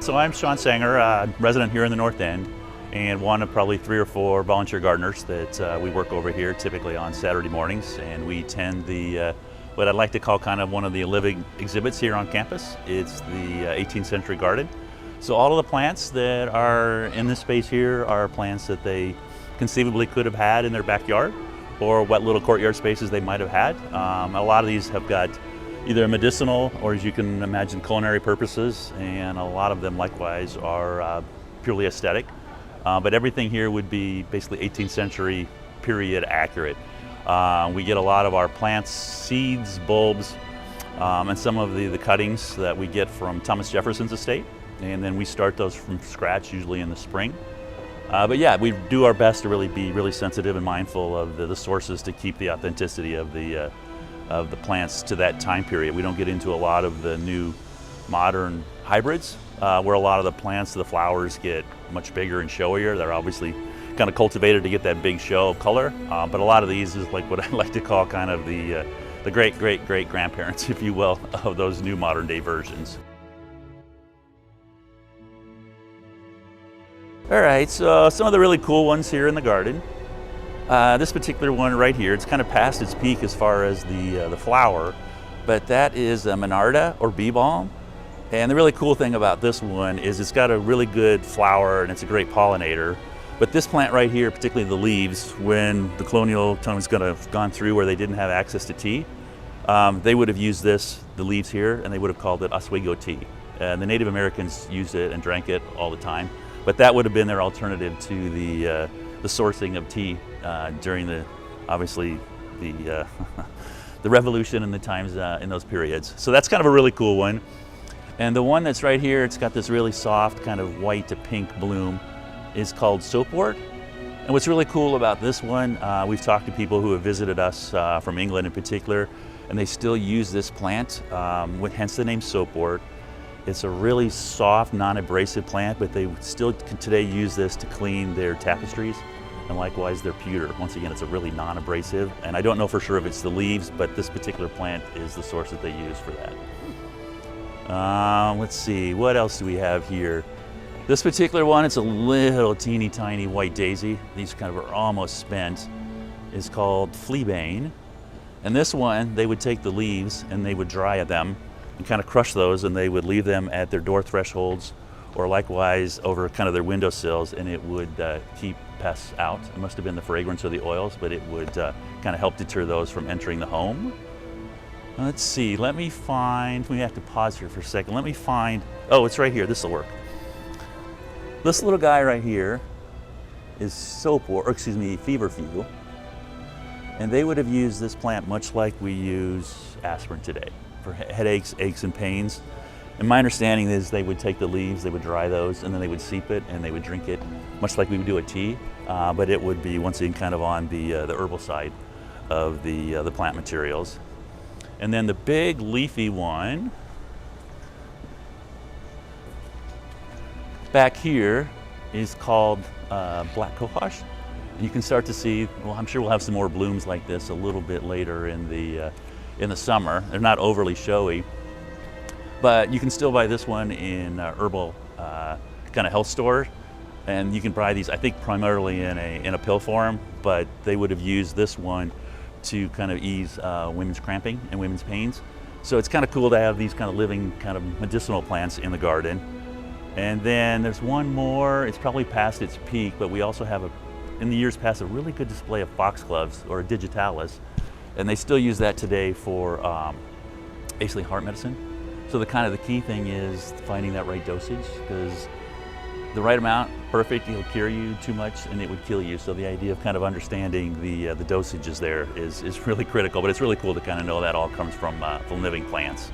So I'm Sean Sanger, resident here in the North End, and one of probably 3 or 4 volunteer gardeners that we work over here typically on Saturday mornings, and we tend the what I'd like to call kind of one of the living exhibits here on campus. It's the 18th century garden. So all of the plants that are in this space here are plants that they conceivably could have had in their backyard or what little courtyard spaces they might have had. A lot of these have got either medicinal or, as you can imagine, culinary purposes, and a lot of them likewise are purely aesthetic. But everything here would be basically 18th century period accurate. We get a lot of our plants, seeds, bulbs, and some of the cuttings that we get from Thomas Jefferson's estate, and then we start those from scratch, usually in the spring. But yeah, we do our best to really be really sensitive and mindful of the sources to keep the authenticity of the plants to that time period. We don't get into a lot of the new modern hybrids where a lot of the plants, the flowers get much bigger and showier. They're obviously kind of cultivated to get that big show of color, but a lot of these is like what I like to call kind of the great grandparents, if you will, of those new modern day versions. All right, so some of the really cool ones here in the garden. This particular one right here, it's kind of past its peak as far as the flower, but that is a Monarda or bee balm. And the really cool thing about this one is it's got a really good flower and it's a great pollinator. But this plant right here, particularly the leaves, when the colonial time was going to have gone through where they didn't have access to tea, they would have used the leaves here, and they would have called it Oswego tea. And the Native Americans used it and drank it all the time. But that would have been their alternative to the sourcing of tea during obviously the revolution and the times in those periods. So that's kind of a really cool one. And the one that's right here, it's got this really soft kind of white to pink bloom, is called soapwort. And what's really cool about this one, we've talked to people who have visited us from England in particular, and they still use this plant, hence the name soapwort. It's a really soft, non-abrasive plant, but they still can today use this to clean their tapestries and likewise their pewter. Once again, it's a really non-abrasive, and I don't know for sure if it's the leaves, but this particular plant is the source that they use for that. Let's see, what else do we have here? This particular one, it's a little teeny tiny white daisy. These kind of are almost spent. It's called fleabane. And this one, they would take the leaves and they would dry them and kind of crush those, and they would leave them at their door thresholds or likewise over kind of their windowsills, and it would keep pests out. It must have been the fragrance or the oils, but it would kind of help deter those from entering the home. Let's see, let me find, we have to pause here for a second. Let me find, oh, it's right here, this will work. This little guy right here is feverfew, and they would have used this plant much like we use aspirin today for headaches, aches, and pains. And my understanding is they would take the leaves, they would dry those, and then they would steep it and they would drink it much like we would do a tea, but it would be once again kind of on the herbal side of the plant materials. And then the big leafy one back here is called black cohosh. And you can start to see, well, I'm sure we'll have some more blooms like this a little bit later in the summer. They're not overly showy, but you can still buy this one in herbal kind of health stores. And you can buy these, I think, primarily in a pill form, but they would have used this one to kind of ease women's cramping and women's pains. So it's kind of cool to have these kind of living kind of medicinal plants in the garden. And then there's one more, it's probably past its peak, but we also have in the years past, a really good display of foxgloves or digitalis. And they still use that today for basically heart medicine. So the key thing is finding that right dosage, because the right amount, perfect, it'll cure you. Too much and it would kill you. So the idea of kind of understanding the dosages there is really critical, but it's really cool to kind of know that all comes from living plants.